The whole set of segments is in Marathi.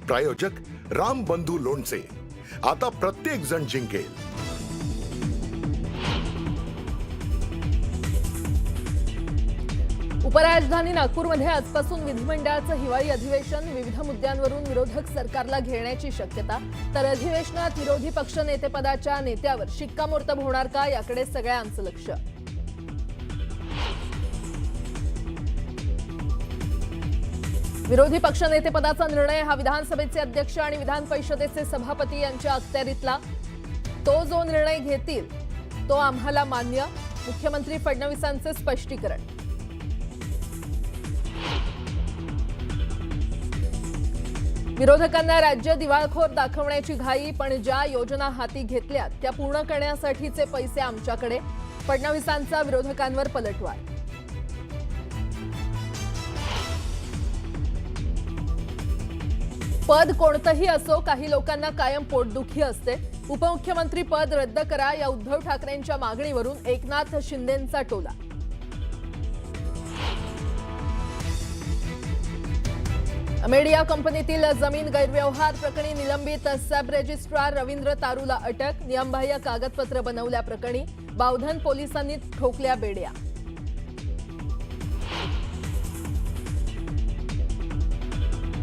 प्रायोजक राम बंधू लोणचे। आता प्रत्येक जण जिंकेल। उपराजधानी नागपूरमध्ये आजपासून विधिमंडळाचं हिवाळी अधिवेशन। विविध मुद्द्यांवरून विरोधक सरकारला घेरण्याची शक्यता। तर अधिवेशनात विरोधी पक्षनेतेपदाच्या नेत्यावर शिक्कामोर्तब होणार का, याकडे सगळ्यांचं लक्ष। विरोधी पक्षनेतेपदाचा निर्णय हा विधानसभेचे अध्यक्ष आणि विधान परिषदेचे सभापती यांच्या अखत्यारीतला। तो जो निर्णय घेतील तो आम्हाला मान्य, मुख्यमंत्री फडणवीसांचे स्पष्टीकरण। विरोधकांना राज्य दिवाळखोर दाखवण्याची घाई, पण ज्या योजना हाती घेतल्यात त्या पूर्ण करण्यासाठीचे पैसे आमच्याकडे। फडणवीसांचा विरोधकांवर पलटवार। पद कोणतंही असो, काही लोकांना कायम पोटदुखी असते। उपमुख्यमंत्री पद रद्द करा या उद्धव ठाकरेंच्या मागणीवरून एकनाथ शिंदेंचा टोला। अमेडिया कंपनीतील जमीन गैरव्यवहार प्रकरणी निलंबित सब रजिस्ट्रार रवींद्र तारूला अटक। नियमबाह्य कागदपत्र बनवल्याप्रकरणी बावधन पोलिसांनी ठोकल्या बेड्या।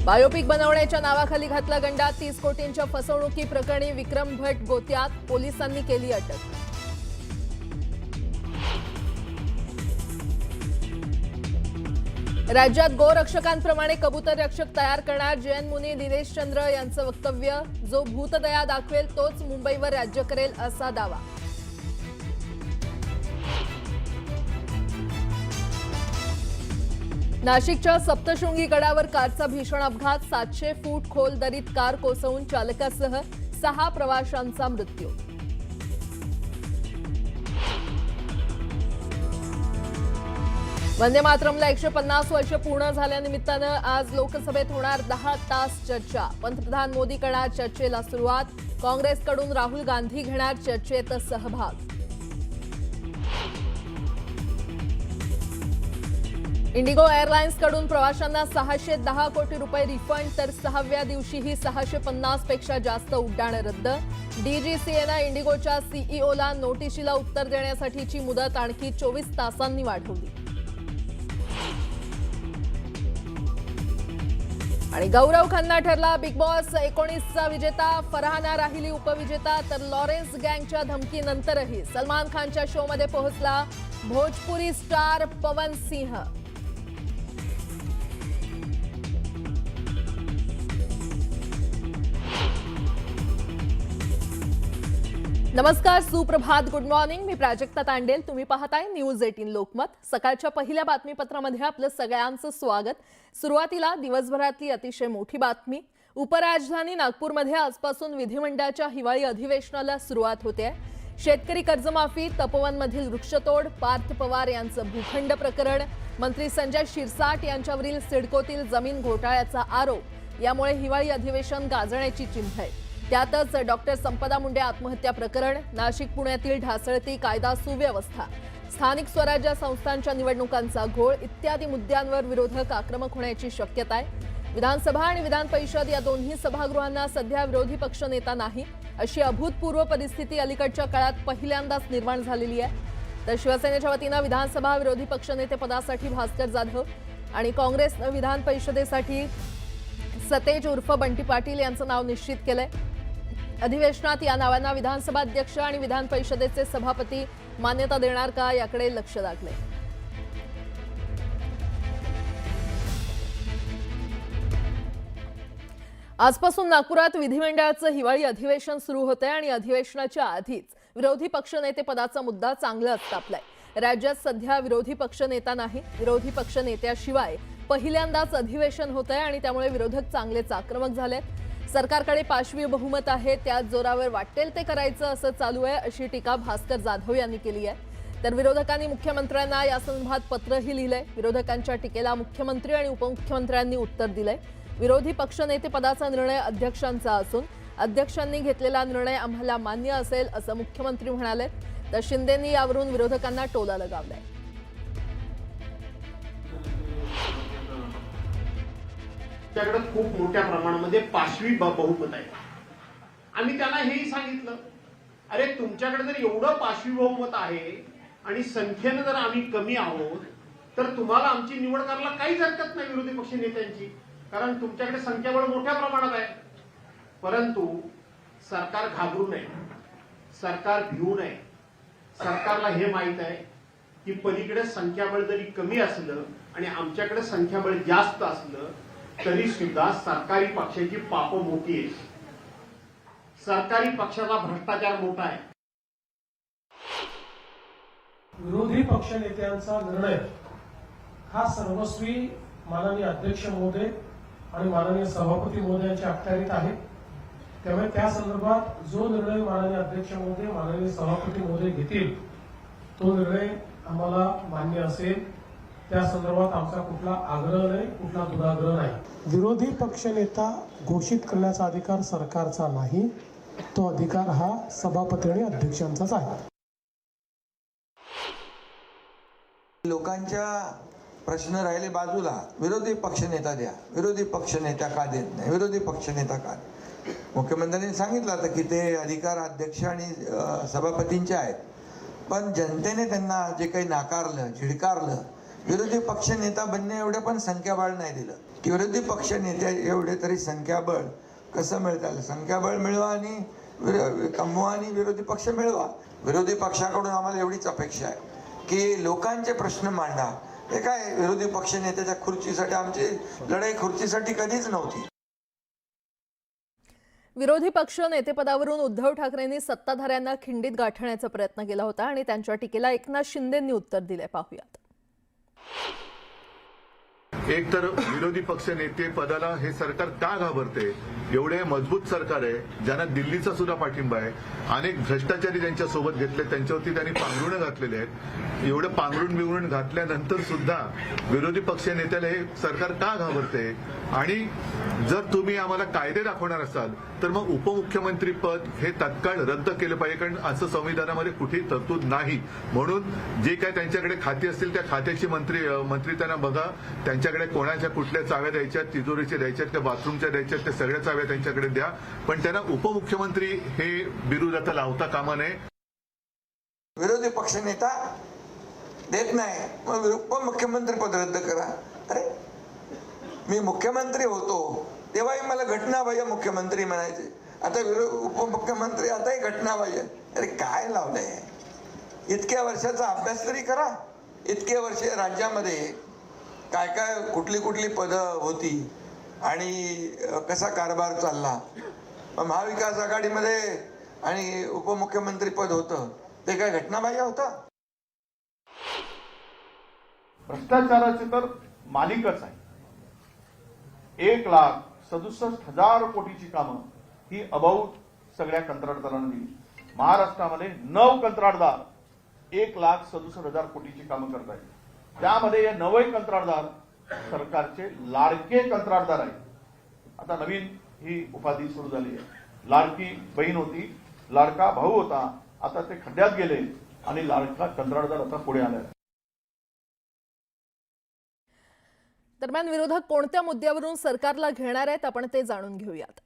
बायोपिक बनवण्याच्या नावाखाली घातला गंडा। 30 कोटींच्या फसवणुकी प्रकरणी विक्रम भट गोत्यात, पोलिसांनी केली अटक। राज्यात गोरक्षकांप्रमाणे कबूतर रक्षक तयार करणार। जैन मुनी दिनेश चंद्र यांचं वक्तव्य। जो भूतदया दाखवेल तोच मुंबईवर राज्य करेल असा दावा। नाशिकच्या सप्तशृंगी गडावर कारचा भीषण अपघात। 700 फूट खोल दरीत कार कोसळून चालकासह 6 प्रवाशांचा मृत्यू। वंदे मातरमला 150 वर्ष पूर्ण झाल्यानिमित्तानं आज लोकसभेत होणार 10 तास चर्चा। पंतप्रधान मोदी करणार चर्चेला सुरुवात। काँग्रेसकडून राहुल गांधी घेणार चर्चेत सहभाग। इंडिगो एअरलाइन्सकडून प्रवाशांना 610 कोटी रुपये रिफंड, तर 6व्या दिवशीही 650 पेक्षा जास्त उड्डाणं रद्द। डीजीसीएनं इंडिगोच्या सीईओला नोटिशीला उत्तर देण्यासाठीची मुदत आणखी 24 तासांनी वाढवली। आणि गौरव खन्ना ठरला बिग बॉस 19चा विजेता। फरहाना राहिली उपविजेता। तर लॉरेन्स गँगच्या धमकीनंतरही सलमान खानच्या शोमध्ये पोहोचला भोजपुरी स्टार पवन सिंह। नमस्कार, सुप्रभात, गुड मॉर्निंग। मी प्राजक्ता तांडेल, तुम्ही पाहताय न्यूज 18 लोकमत। सकाळच्या पहिल्या बातमीपत्रामध्ये आपलं सगळ्यांचं स्वागत। सुरुवातीला दिवसभरातली अतिशय मोठी बातमी। उपराजधानी नागपूरमध्ये आजपासून विधिमंडळाच्या हिवाळी अधिवेशनाला सुरुवात होते। शेतकरी कर्जमाफी, तपोवनमधील वृक्षतोड, पार्थ पवार यांचं भूखंड प्रकरण, मंत्री संजय शिरसाट यांच्यावरील सिडकोतील जमीन घोटाळ्याचा आरोप, यामुळे हिवाळी अधिवेशन गाजण्याची चिन्ह आहे। त्यातच डॉक्टर संपदा मुंडे आत्महत्या प्रकरण, नाशिक पुण्यातील ढासळती कायदा सुव्यवस्था, स्थानिक स्वराज्य संस्थांच्या निवडणुकांचा घोळ इत्यादी मुद्द्यांवर विरोधक आक्रमक होण्याची शक्यता आहे। विधानसभा आणि विधान परिषद या दोन्ही सभागृहांना सध्या विरोधी पक्ष नेता नाही, अशी अभूतपूर्व परिस्थिती अलीकडच्या काळात पहिल्यांदाच निर्माण झालेली आहे। तर शिवसेनेच्या वतीनं विधानसभा विरोधी पक्षनेते पदासाठी भास्कर जाधव आणि काँग्रेसनं विधान परिषदेसाठी सतेज उर्फ बंटी पाटील यांचं नाव निश्चित केलंय। अधिवेशनात या नावांना विधानसभा अध्यक्ष आणि विधान परिषदेचे सभापती मान्यता देणार का, याकडे लक्ष लागले। आजपासून नागपुरात विधिमंडळाचं हिवाळी अधिवेशन सुरू होतंय आणि अधिवेशनाच्या आधीच विरोधी पक्षनेते पदाचा मुद्दा चांगलाच तापलाय। राज्यात सध्या विरोधी पक्षनेता नाही, विरोधी पक्षनेत्याशिवाय पहिल्यांदाच अधिवेशन होतंय आणि त्यामुळे विरोधक चांगलेच आक्रमक झालेत। सरकारकडे पाशवी बहुमत आहे, त्याच जोरावर वाटेल ते करायचं असं चालू आहे, अशी टीका भास्कर जाधव यांनी केली आहे। तर विरोधकांनी मुख्यमंत्र्यांना या संदर्भात पत्रही लिहिलंय। विरोधकांच्या टीकेला मुख्यमंत्री आणि उपमुख्यमंत्र्यांनी उत्तर दिलंय। विरोधी पक्षनेते पदाचा निर्णय अध्यक्षांचा असून अध्यक्षांनी घेतलेला निर्णय आम्हाला मान्य असेल असं मुख्यमंत्री म्हणाले। तर शिंदेंनी यावरून विरोधकांना टोला लगावलाय। त्याकडे खूप मोठ्या प्रमाणामध्ये पाशवी बहुमत आहे. आम्ही त्यांना हेही सांगितलं, अरे तुमच्याकडे जर एवढं पाशवी बहुमत आहे आणि संख्येनं जर आम्ही कमी आहोत तर तुम्हाला आमची निवड करायला काहीच हरकत नाही विरोधी पक्ष नेत्यांची, कारण तुमच्याकडे संख्याबळ मोठ्या प्रमाणात आहे. परंतु सरकार घाबरू नये, सरकार भिवू नये. सरकारला हे माहित आहे की पलीकडे संख्याबळ जरी कमी असलं आणि आमच्याकडे संख्याबळ जास्त असलं तरी सुद्धा सरकारी पक्षाची पाप मोठी आहे, सरकारी पक्षाचा भ्रष्टाचार मोठा आहे. विरोधी पक्षनेत्यांचा निर्णय हा सर्वस्वी माननीय अध्यक्ष महोदय आणि माननीय सभापती महोदयांच्या अखत्यारीत आहे. त्यामुळे त्या संदर्भात जो निर्णय माननीय अध्यक्ष महोदय माननीय सभापती महोदय घेतील तो निर्णय आम्हाला मान्य असेल. त्या संदर्भात आमचा कुठला आग्रह नाही, कुठला दुराग्रह नाही. विरोधी पक्षनेता घोषित करण्याचा अधिकार सरकारचा नाही, तो अधिकार हा सभापती आणि अध्यक्षांचाच आहे. लोकांच्या प्रश्न राहिले बाजूला, विरोधी पक्षनेता द्या, विरोधी पक्षनेता का देत नाही, विरोधी पक्षनेता का. मुख्यमंत्र्यांनी सांगितलं होतं की ते अधिकार अध्यक्ष आणि सभापतींचे आहेत, पण जनतेने त्यांना जे काही नाकारलं, झिडकारलं, विरोधी पक्षनेता बनणे एवढे पण संख्याबळ नाही दिलं की विरोधी पक्षनेते एवढे तरी संख्याबळ कसं मिळतं. संख्याबळ मिळवा आणि कमवा आणि विरोधी पक्ष मिळवा. विरोधी पक्षाकडून आम्हाला एवढीच अपेक्षा आहे की लोकांचे प्रश्न मांडा. हे काय विरोधी पक्षनेत्याच्या खुर्चीसाठी, आमची लढाई खुर्चीसाठी कधीच नव्हती. विरोधी पक्ष नेतेपदावरून उद्धव ठाकरेंनी सत्ताधाऱ्यांना खिंडीत गाठण्याचा प्रयत्न केला होता आणि त्यांच्या टीकेला एकनाथ शिंदेंनी उत्तर दिले. पाहूयात. एक तर विरोधी पक्ष नेते पदाला हे सरकार का घाबरते. एवढे मजबूत सरकार आहे, ज्यांना दिल्लीचा सुद्धा पाठिंबा आहे. अनेक भ्रष्टाचारी ज्यांच्या सोबत घेतले त्यांच्यावरती त्यांनी पांघरुणं घातलेले आहेत. एवढं पांघरुण बिंघरुण घातल्यानंतर सुद्धा विरोधी पक्ष नेत्याला हे सरकार का घाबरते. आणि जर तुम्ही आम्हाला कायदे दाखवणार असाल तर मग उपमुख्यमंत्री पद हे तत्काळ रद्द केलं पाहिजे, कारण असं संविधानामध्ये कुठेही तरतूद नाही. म्हणून जे काय त्यांच्याकडे खाती असतील त्या खात्याची मंत्री त्यांना बघा, त्यांच्याकडे कोणाच्या कुठल्या चाव्या द्यायच्या, तिजोरीच्या द्यायच्यात त्या बाथरूमच्या द्यायच्यात, त्या सगळ्या चाव्या त्यांच्याकडे द्या, पण त्यांना उपमुख्यमंत्री हे बिरुद आता लावता कामा नये. विरोधी पक्षनेता देत नाही मग उपमुख्यमंत्री पद रद्द करा. अरे मी मुख्यमंत्री होतो तेव्हाही मला घटनाबाह्य मुख्यमंत्री म्हणायचे, आता उपमुख्यमंत्री आताही घटनाबाह्य. अरे काय लावलंय. इतक्या वर्षाचा अभ्यास तरी करा. इतके वर्ष राज्यामध्ये काय काय कुठली कुठली पदं होती आणि कसा कारभार चालला. महाविकास आघाडीमध्ये आणि उपमुख्यमंत्री पद होतं ते काय घटनाबाह्य होतं. भ्रष्टाचाराची तर मालिकच आहे. 1,67,000 कोटीची कामं ही अबाऊट सगळ्या कंत्राटदारांनी दिली. महाराष्ट्रामध्ये 9 कंत्राटदार 1,67,000 कोटीची कामं करत आहेत. त्यामध्ये हे 9 कंत्राटदार सरकारचे लाडके कंत्राटदार आहेत. आता नवीन ही उपाधी सुरू झाली आहे. लाडकी बहीण होती, लाडका भाऊ होता, आता ते खड्ड्यात गेले आणि लाडका कंत्राटदार आता पुढे आले. दरम्यान विरोधक कोणत्या मुद्द्यावरून सरकारला घेणार आहेत आपण ते जाणून घेऊयात.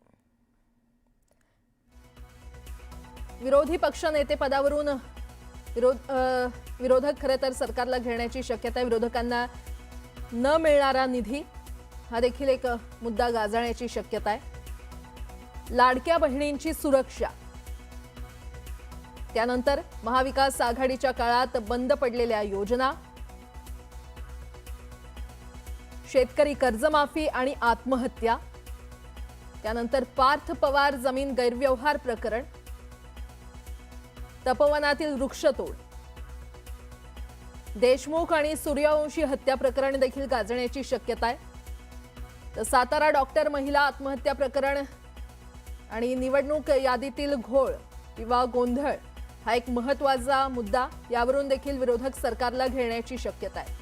विरोधी पक्ष नेतेपदावरून विरोधक खरे तर सरकारला घेण्याची शक्यता आहे. विरोधकांना न मिळणारा निधी हा देखील एक मुद्दा गाजण्याची शक्यता आहे. लाडक्या बहिणींची सुरक्षा, त्यानंतर महाविकास आघाडीच्या काळात बंद पडलेल्या योजना, शेतकरी कर्जमाफी आणि आत्महत्या, त्यानंतर पार्थ पवार जमीन गैरव्यवहार प्रकरण, तपोवनातील वृक्षतोड, देशमुख आणि सूर्यवंशी हत्या प्रकरण देखील गाजण्याची शक्यता आहे. तर सातारा डॉक्टर महिला आत्महत्या प्रकरण आणि निवडणूक यादीतील घोळ किंवा गोंधळ हा एक महत्त्वाचा मुद्दा, यावरून देखील विरोधक सरकारला घेण्याची शक्यता आहे.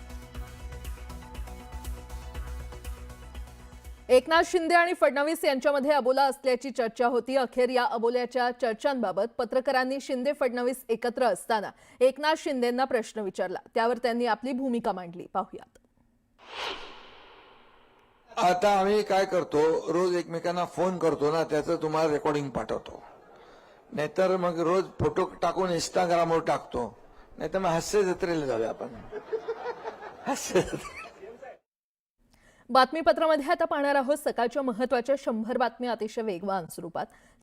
एकनाथ शिंदे आणि फडणवीस यांच्यामध्ये अबोला असल्याची चर्चा होती. अखेर या अबोल्याच्या चर्चांबाबत पत्रकारांनी शिंदे फडणवीस एकत्र असताना एकनाथ शिंदेंना प्रश्न विचारला. त्यावर त्यांनी आपली भूमिका मांडली. पाहूयात. आता आम्ही काय करतो, रोज एकमेकांना फोन करतो ना, त्याचं तुम्हाला रेकॉर्डिंग पाठवतो. नाहीतर मग रोज फोटो टाकून इंस्टाग्रामवर टाकतो. नाहीतर मग हास्य जत्रेला जाऊया आपण. हास्य बातमीपत्रामध्ये आता पाहणार आहोत सकाळच्या महत्त्वाच्या 100 बातम्या अतिशय वेगवान स्वरूपात.